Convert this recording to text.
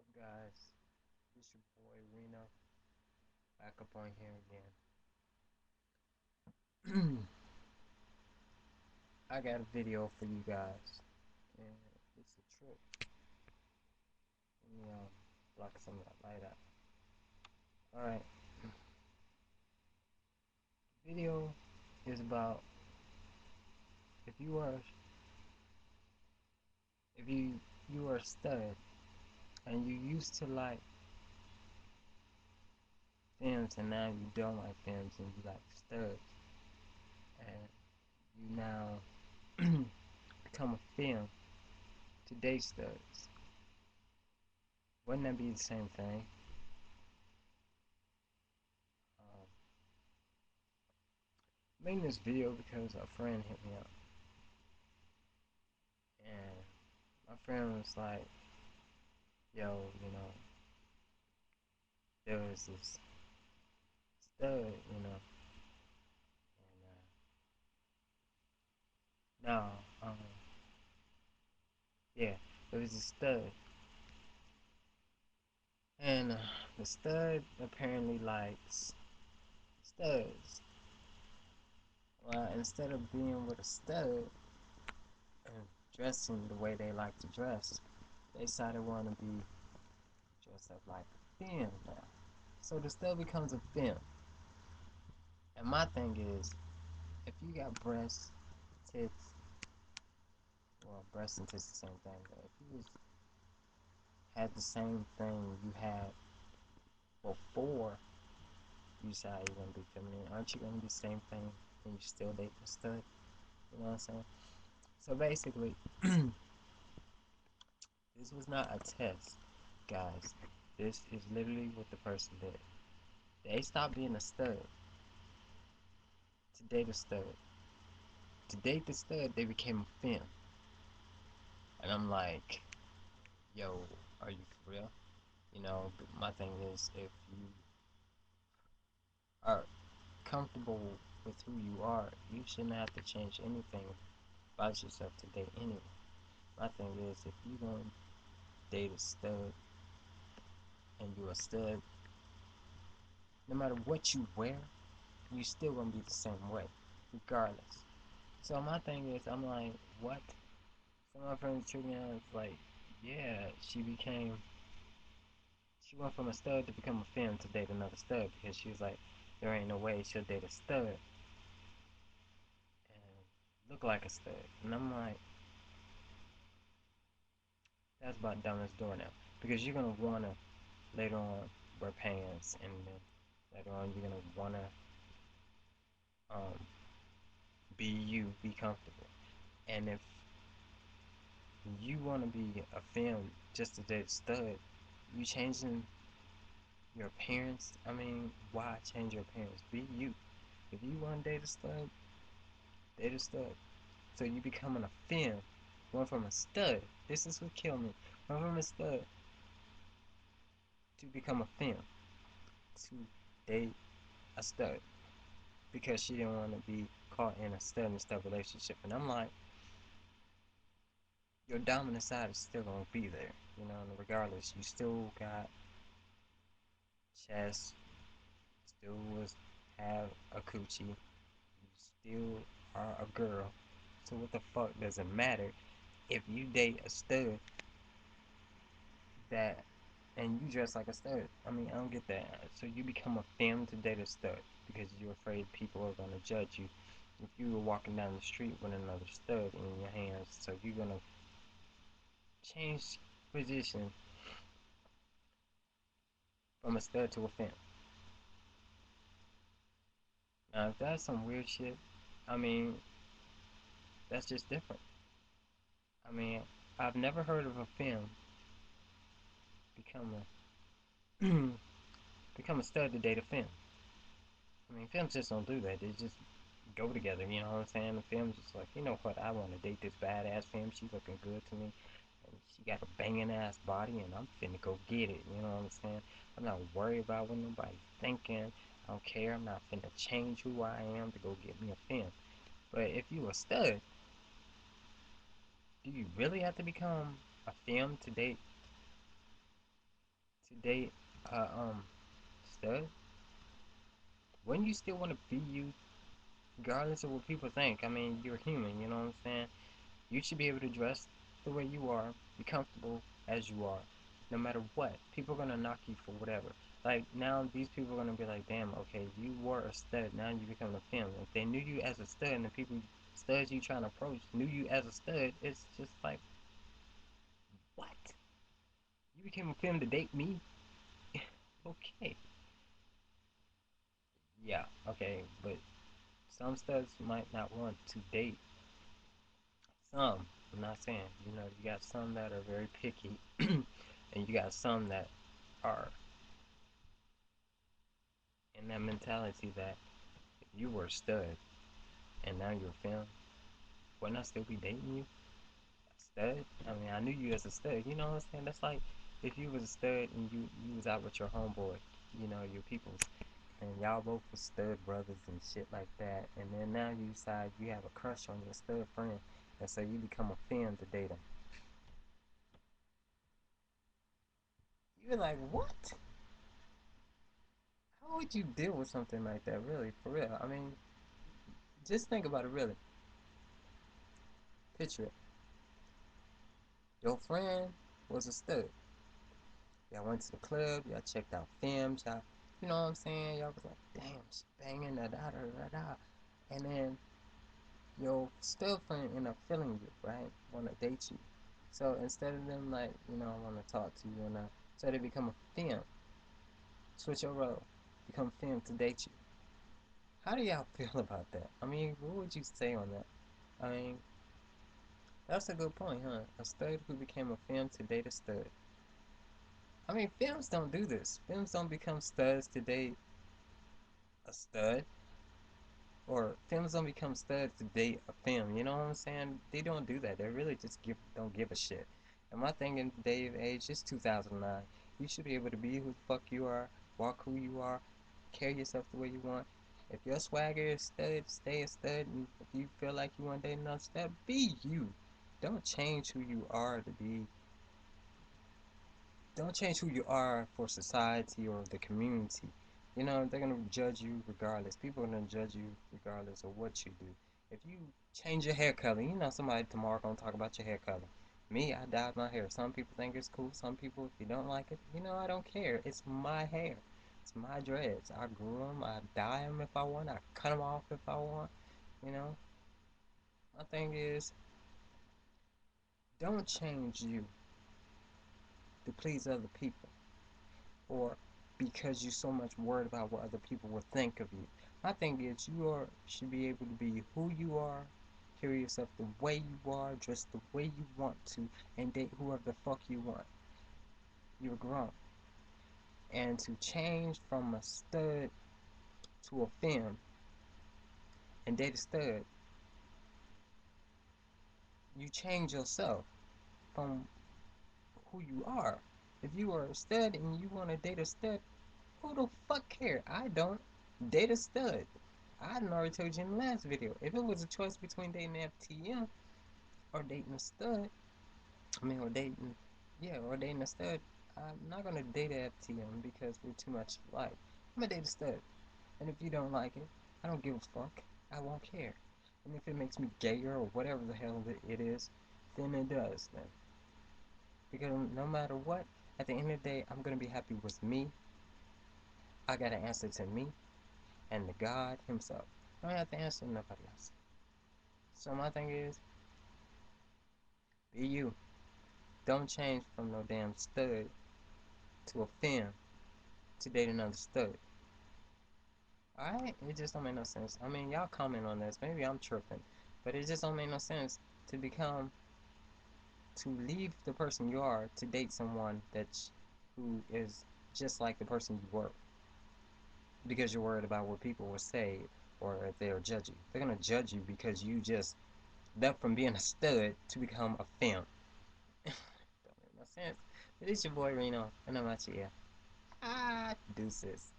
up, guys? It's your boy Reno, back up on here again. I got a video for you guys, and it's a trip. Let me block some of that light out. All right, the video is about if you are if you are a stud and you used to like femmes and now you don't like femmes and you like studs and you now become a femme to date studs. Wouldn't that be the same thing? Um, Making this video because a friend hit me up, and my friend was like, "Yo, there was this stud, and now, yeah, there was this stud, and the stud apparently likes studs. Well, instead of being with a stud and dressing the way they like to dress, they decided want to be dressed up like a femme now. So the stud becomes a femme. And my thing is, if you got breasts, tits, well, breasts and tits the same thing, but if you was, had the same thing you had before you decide you're gonna be feminine, aren't you gonna be the same thing and you still date the stud? You know what I'm saying? So basically, this was not a test, guys. This is literally what the person did. They stopped being a stud to date a stud. To date the stud, they became a femme. And I'm like, yo, are you for real? My thing is, if you are comfortable with who you are, you shouldn't have to change anything about yourself to date anyone. My thing is, if you gonna date a stud and you a stud, no matter what you wear, you still gonna be the same way, regardless. So my thing is, I'm like, what? Some of my friends treat me out like, yeah, she went from a stud to become a femme to date another stud because she was like, there ain't no way she'll date a stud and look like a stud. And I'm like, that's about dumb as door now. Because you're gonna wanna later on wear pants, and then later on you're gonna wanna um be you, be comfortable. And if you wanna be a femme just to date a stud, you changing your appearance. I mean, why change your appearance? Be you. If you wanna date a stud. So you becoming a femme, went from a stud. This is what killed me. Went from a stud to become a femme to date a stud because she didn't want to be caught in a stud and stud relationship. And I'm like, your dominant side is still gonna be there, and regardless, you still got chest, still was have a coochie, you still are a girl. So what the fuck does it matter if you date a stud that and you dress like a stud? I mean, I don't get that. So you become a femme to date a stud because you're afraid people are gonna judge you if you were walking down the street with another stud in your hands. So you're gonna change position from a stud to a femme. Now, if that's some weird shit, I mean, that's just different. I mean, I've never heard of a femme become a become a stud to date a femme. I mean, femmes just don't do that. They just go together. You know what I'm saying? The femmes just like, you know what? I want to date this badass femme. She looking good to me. And she got a banging ass body, and I'm finna go get it. You know what I'm saying? I'm not worried about what nobody's thinking. I don't care. I'm not finna change who I am to go get me a femme. But if you a stud, do you really have to become a femme to date to date stud, wouldn't you still want to be you, regardless of what people think? I mean, you're human, you know what I'm saying? You should be able to dress the way you are, be comfortable as you are, no matter what. People are gonna knock you for whatever. Like now, these people are gonna be like, "Damn, okay, you were a stud. Now you become a femme." If they knew you as a stud, and the people studs you trying to approach knew you as a stud, it's just like, what? You became a femme to date me? Okay, yeah, okay, but some studs might not want to date some. I'm not saying, you got some that are very picky, and you got some that are in that mentality that if you were a stud and now you're a femme, wouldn't I still be dating you? A stud? I mean, I knew you as a stud. You know what I'm saying? That's like if you was a stud and you was out with your homeboy, your peoples, and y'all both was stud brothers and shit like that, and then now you decide you have a crush on your stud friend, and so you become a femme to date him. You're like, what? How would you deal with something like that, really? For real? I mean, just think about it, really. Picture it. Your friend was a stud. Y'all went to the club, y'all checked out Femmes, y'all, you know what I'm saying? Y'all was like, damn, she banging, da da da da da. And then your stud friend end up feeling you, right? Want to date you. So instead of them like, want to talk to you and so they become a femme, switch your role, become femme to date you. How do y'all feel about that? I mean, what would you say on that? I mean, that's a good point, huh? A stud who became a femme to date a stud. I mean, femmes don't do this. Femmes don't become studs to date a stud, or femmes don't become studs to date a femme. You know what I'm saying? They don't do that. They really just don't give a shit. And my thing in the day of age is 2009. You should be able to be who the fuck you are, walk who you are, carry yourself the way you want. If your swagger is stud, stay a stud. And if you feel like you want to date another stud, be you. Don't change who you are to be. Don't change who you are for society or the community. They're gonna judge you regardless. People are gonna judge you regardless of what you do. If you change your hair color, somebody tomorrow gonna talk about your hair color. Me, I dyed my hair. Some people think it's cool. Some people, if you don't like it, I don't care. It's my hair. It's my dreads. I grew them. I dye them if I want. I cut them off if I want. You know. My thing is, don't change you to please other people, or because you're so much worried about what other people will think of you. My thing is, should be able to be who you are, carry yourself the way you are, dress the way you want to, and date whoever the fuck you want. You're grown. And to change from a stud to a femme and date a stud, you change yourself from who you are. If you are a stud and you want to date a stud, who the fuck care? I don't. Date a stud. I done already told you in the last video. If it was a choice between dating an FTM or dating a stud, or dating, yeah, or dating a stud, I'm not gonna date a FTM because we're too much alike. I'm gonna date a stud. And if you don't like it, I don't give a fuck. I won't care. And if it makes me gayer or whatever the hell it is, then it does, then. Because no matter what, at the end of the day, I'm gonna be happy with me. I gotta answer to me and to God Himself. I don't have to answer to nobody else. So my thing is, be you. Don't change from no damn stud to a femme to date another stud. Alright? It just don't make no sense. I mean, y'all comment on this. Maybe I'm tripping. But it just don't make no sense to to leave the person you are to date someone who is just like the person you were. Because you're worried about what people will say or if they'll judge you. They're gonna judge you because you just left from being a stud to become a femme. Don't make no sense. But it's your boy Reno, and I'm out here. Deuces.